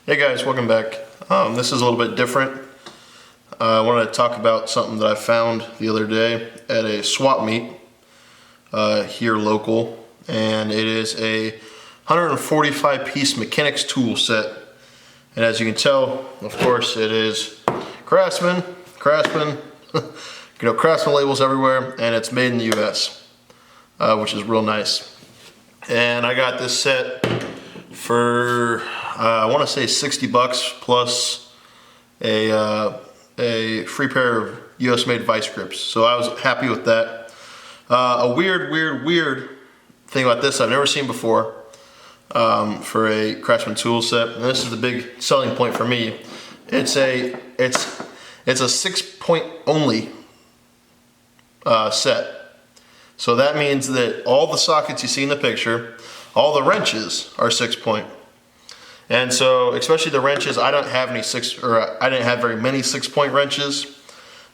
Hey guys, welcome back. This is a little bit different. I wanted to talk about something that I found the other day at a swap meet here local, and it is a 145 piece mechanics tool set. And as you can tell, of course, it is Craftsman, Craftsman labels everywhere, and it's made in the US, which is real nice. And I got this set for I want to say 60 bucks plus a free pair of US made vice grips. So I was happy with that. A weird thing about this I've never seen before for a Craftsman tool set, and this is the big selling point for me. It's a 6-point only set. So that means that all the sockets you see in the picture, all the wrenches are 6-point. And so, especially the wrenches, I didn't have very many 6-point wrenches.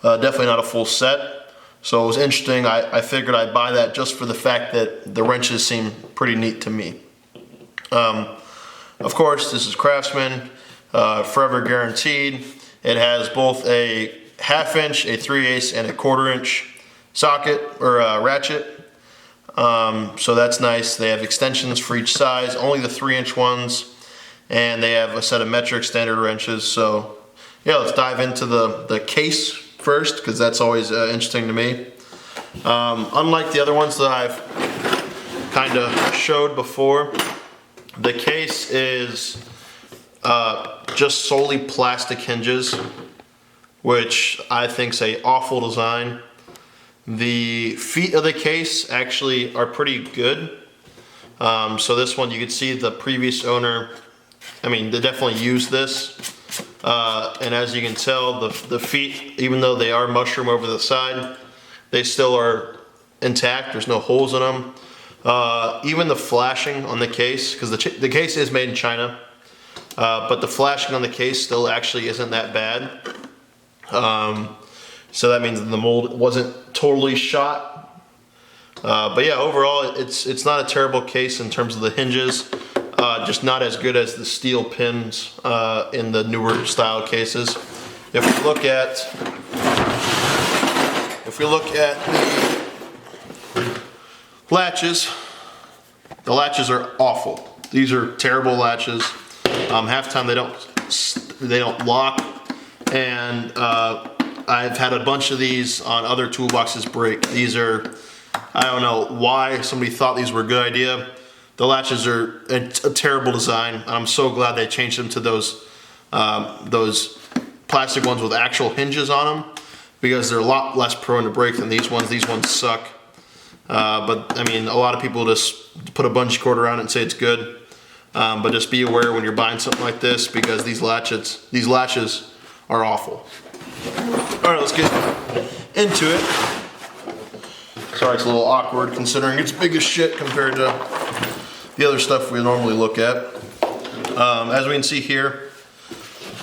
Definitely not a full set. So it was interesting. I figured I'd buy that just for the fact that the wrenches seem pretty neat to me. Of course, this is Craftsman, forever guaranteed. It has both a 1/2 inch, a 3/8, and a 1/4 inch socket or ratchet. So that's nice. They have extensions for each size, only the 3-inch ones. And they have a set of metric standard wrenches. So yeah, let's dive into the case first, because that's always interesting to me. Unlike the other ones that I've kind of showed before, the case is just solely plastic hinges, which I think is an awful design. The feet of the case actually are pretty good. So this one, you can see the previous owner, they definitely used this. And as you can tell, the feet, even though they are mushroom over the side, they still are intact. There's no holes in them. Even the flashing on the case, because the case is made in China, but the flashing on the case still actually isn't that bad. So that means the mold wasn't totally shot. But yeah, overall, it's not a terrible case in terms of the hinges. Just not as good as the steel pins in the newer style cases. If we look at the latches, the latches are awful. These are terrible latches. Half the time they don't lock, and I've had a bunch of these on other toolboxes break. These are, I don't know why somebody thought these were a good idea. The latches are a terrible design. I'm so glad they changed them to those plastic ones with actual hinges on them, because they're a lot less prone to break than these ones. These ones suck. But a lot of people just put a bungee cord around it and say it's good. But just be aware when you're buying something like this, because these latches are awful. All right, let's get into it. Sorry, it's a little awkward considering it's big as shit compared to the other stuff we normally look at. As we can see here,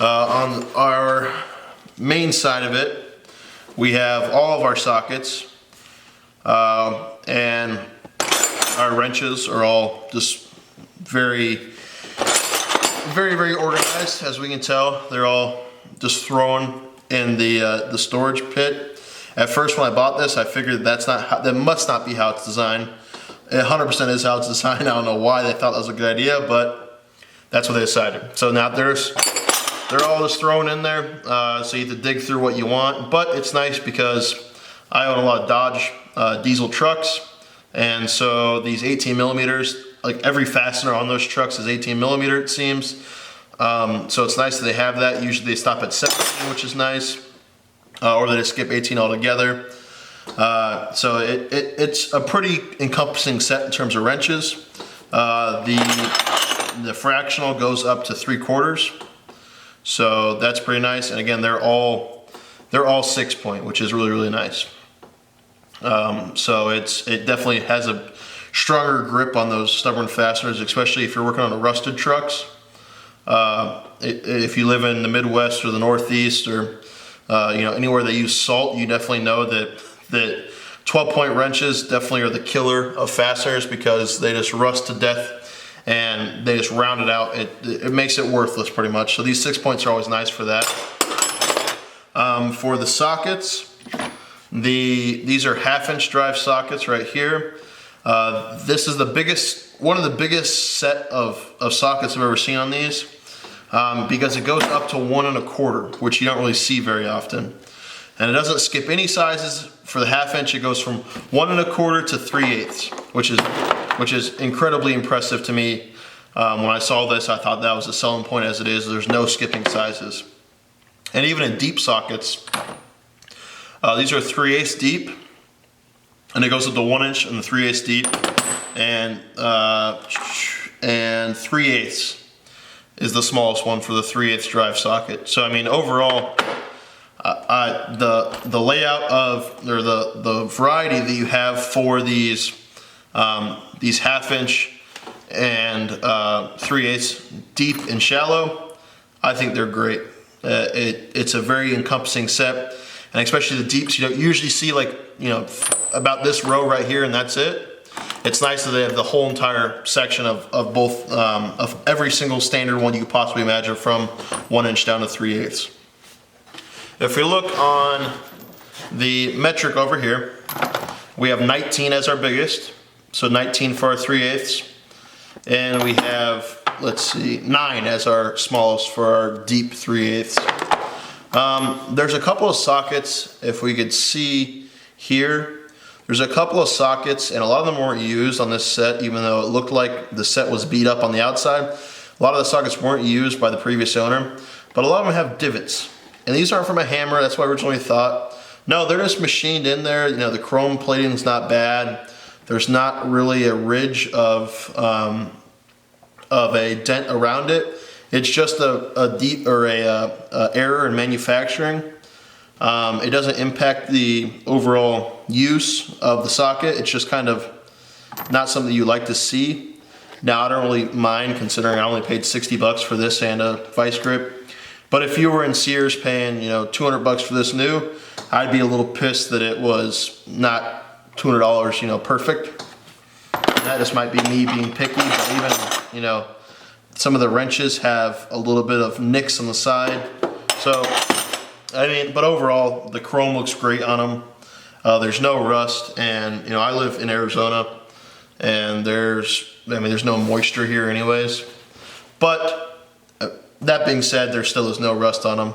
on our main side of it, we have all of our sockets, and our wrenches are all just very organized. As we can tell, they're all just thrown in the storage pit. At first, when I bought this, I figured that must not be how it's designed. It 100% is how it's designed. I don't know why they thought that was a good idea, but that's what they decided. So now they're all just thrown in there, so you have to dig through what you want. But it's nice because I own a lot of Dodge diesel trucks, and so these 18 millimeters, like every fastener on those trucks is 18 millimeter, it seems. So it's nice that they have that. Usually they stop at 17, which is nice, or they just skip 18 altogether. So it's a pretty encompassing set in terms of wrenches. The fractional goes up to 3/4, so that's pretty nice. And again, they're all 6-point, which is really nice. So it definitely has a stronger grip on those stubborn fasteners, especially if you're working on the rusted trucks. If you live in the Midwest or the Northeast, or anywhere they use salt, you definitely know that 12-point wrenches definitely are the killer of fasteners, because they just rust to death and they just round it out. It makes it worthless pretty much. So these 6 points are always nice for that. For the sockets, these are 1/2-inch drive sockets right here. This is one of the biggest set of sockets I've ever seen on these, because it goes up to 1 1/4, which you don't really see very often. And it doesn't skip any sizes. For the 1/2-inch, it goes from 1 1/4 to 3/8, which is incredibly impressive to me. When I saw this, I thought that was a selling point as it is. There's no skipping sizes. And even in deep sockets, these are 3/8 deep, and it goes up to 1 inch and the 3/8 deep, and 3/8 is the smallest one for the 3/8 drive socket. So I mean, overall, the layout or the variety that you have for these 1/2-inch and 3/8 deep and shallow, I think they're great. It's a very encompassing set, and especially the deeps, you don't usually see, like, about this row right here, and that's it. It's nice that they have the whole entire section of both, of every single standard one you could possibly imagine, from 1 inch down to 3/8. If we look on the metric over here, we have 19 as our biggest, so 19 for our 3/8, and we have, let's see, 9 as our smallest for our deep 3/8. There's a couple of sockets, if we could see here, there's a couple of sockets, and a lot of them weren't used on this set, even though it looked like the set was beat up on the outside. A lot of the sockets weren't used by the previous owner, but a lot of them have divots. And these aren't from a hammer, that's what I originally thought. No, they're just machined in there. The chrome plating's not bad. There's not really a ridge of a dent around it. It's just a deep or a error in manufacturing. It doesn't impact the overall use of the socket. It's just kind of not something you like to see. Now, I don't really mind, considering I only paid 60 bucks for this and a vice grip. But if you were in Sears paying, 200 bucks for this new, I'd be a little pissed that it was not $200, perfect. And that just might be me being picky, but even, some of the wrenches have a little bit of nicks on the side. So, I mean, but overall, the chrome looks great on them. There's no rust, and, I live in Arizona, and there's no moisture here anyways. But that being said, there still is no rust on them.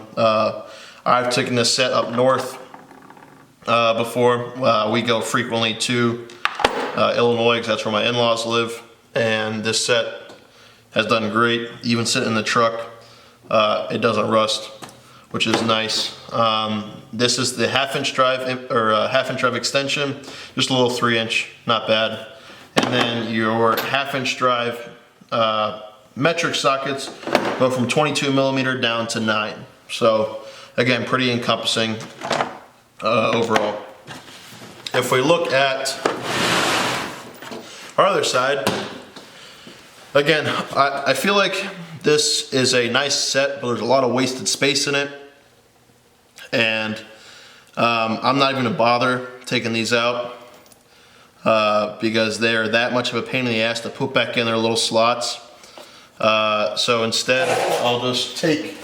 I've taken this set up north before. We go frequently to Illinois, because that's where my in-laws live, and this set has done great. Even sitting in the truck, it doesn't rust, which is nice. This is the 1/2-inch drive, or 1/2-inch drive extension, just a little 3-inch, not bad. And then your 1/2-inch drive metric sockets go from 22 millimeter down to 9. So again, pretty encompassing overall. If we look at our other side, again, I feel like this is a nice set, but there's a lot of wasted space in it. And I'm not even gonna bother taking these out because they're that much of a pain in the ass to put back in their little slots. So instead, I'll just take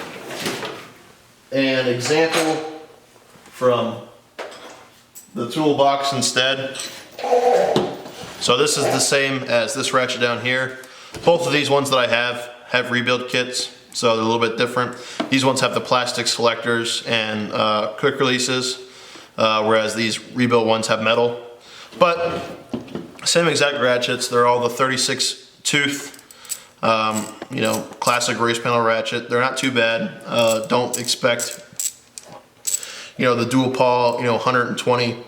an example from the toolbox instead. So this is the same as this ratchet down here. Both of these ones that I have rebuild kits, so they're a little bit different. These ones have the plastic selectors and quick releases, whereas these rebuilt ones have metal. But same exact ratchets. They're all the 36 tooth. Classic race panel ratchet. They're not too bad. Don't expect, the dual paw, 120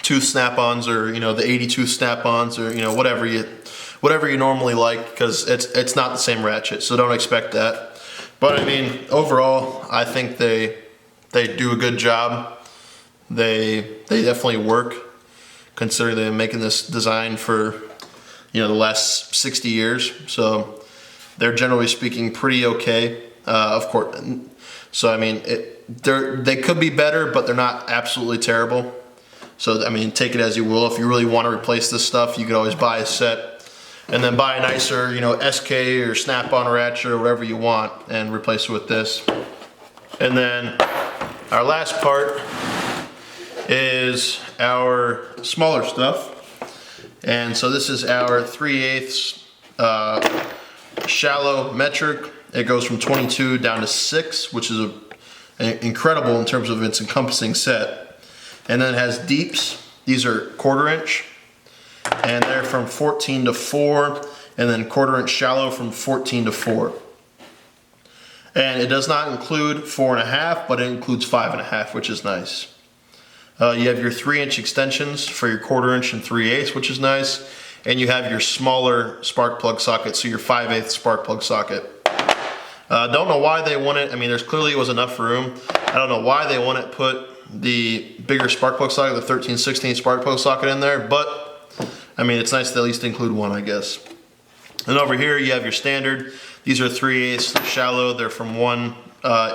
tooth snap-ons, or the 80 tooth snap-ons, or whatever you normally like, because it's not the same ratchet. So don't expect that. But I mean, overall, I think they do a good job. They definitely work, considering they've been making this design for the last 60 years. So they're, generally speaking, pretty okay. Of course, so I mean, they could be better, but they're not absolutely terrible. So I mean, take it as you will. If you really want to replace this stuff, you could always buy a set and then buy a nicer, you know, SK or Snap-on ratchet or whatever you want and replace it with this. And then our last part is our smaller stuff. And so this is our 3/8 shallow metric. It goes from 22 down to 6, which is incredible in terms of its encompassing set. And then it has deeps. These are 1/4 inch, and they're from 14 to 4, and then 1/4 inch shallow from 14 to 4. And it does not include 4.5, but it includes 5.5, which is nice. You have your 3-inch extensions for your 1/4 inch and 3/8, which is nice. And you have your smaller spark plug socket, so your 5/8 spark plug socket. Don't know why they want it. I mean, there's clearly was enough room. I don't know why they want to put the bigger spark plug socket, the 13/16 spark plug socket in there, but I mean, it's nice to at least include one, I guess. And over here you have your standard. These are 3/8 shallow. They're from 1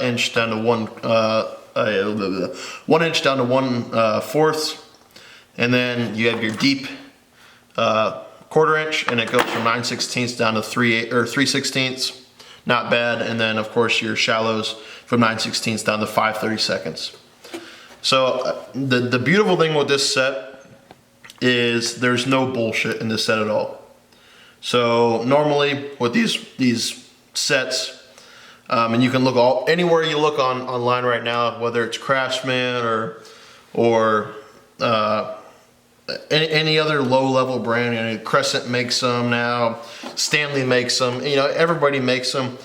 inch down to 1 inch down to 1/4. And then you have your deep 1/4 inch, and it goes from 9/16 down to 3/16. Not bad. And then of course your shallows from 9/16 down to 5/32. So the beautiful thing with this set is there's no bullshit in this set at all. So normally with these sets, and you can look anywhere you look online right now, whether it's Craftsman or any other low-level brand. You know, Crescent makes them now, Stanley makes them. You know, everybody makes them.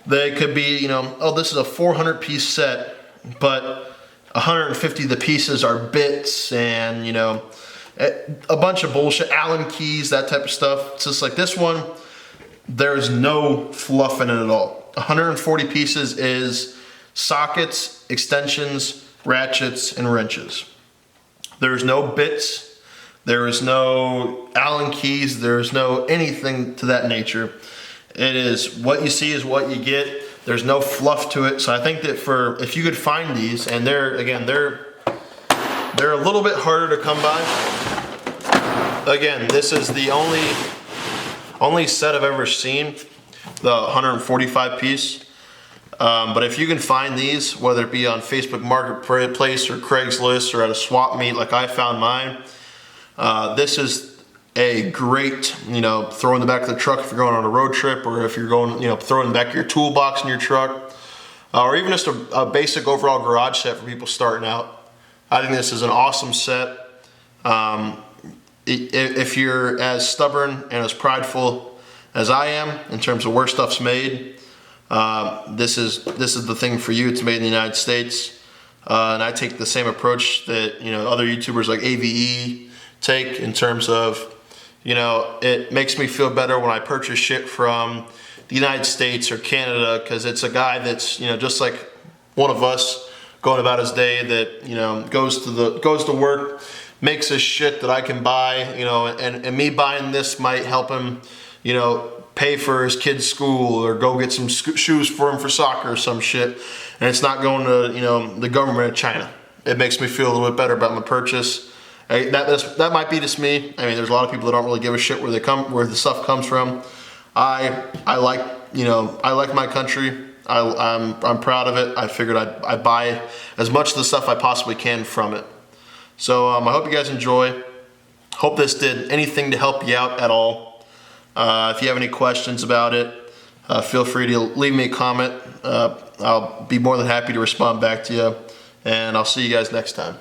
They could be, you know, oh, this is a 400-piece set, but 150 of the pieces are bits and, you know, a bunch of bullshit, Allen keys, that type of stuff. It's just like this one, there's no fluff in it at all. 140 pieces is sockets, extensions, ratchets, and wrenches. There's no bits. There is no Allen keys. There's no anything to that nature. It is what you see is what you get. There's no fluff to it. So I think that if you could find these, and they're a little bit harder to come by. Again, this is the only set I've ever seen, the 145 piece. But if you can find these, whether it be on Facebook Marketplace or Craigslist or at a swap meet like I found mine, this is a great, you know, throw in the back of the truck if you're going on a road trip, or if you're going, you know, throw in the back of your toolbox in your truck, or even just a basic overall garage set for people starting out. I think this is an awesome set. If you're as stubborn and as prideful as I am in terms of where stuff's made, this is the thing for you. It's made in the United States, and I take the same approach that, you know, other YouTubers like AVE take in terms of, you know, it makes me feel better when I purchase shit from the United States or Canada, because it's a guy that's, you know, just like one of us going about his day, that, you know, goes to work, makes his shit that I can buy, you know, and me buying this might help him, you know, pay for his kid's school or go get some shoes for him for soccer or some shit, and it's not going to, you know, the government of China. It makes me feel a little bit better about my purchase. That might be just me. I mean, there's a lot of people that don't really give a shit where the stuff comes from. I like, you know, I like my country. I'm proud of it. I figured I'd buy as much of the stuff I possibly can from it. So I hope you guys enjoy. Hope this did anything to help you out at all. If you have any questions about it, feel free to leave me a comment. I'll be more than happy to respond back to you, and I'll see you guys next time.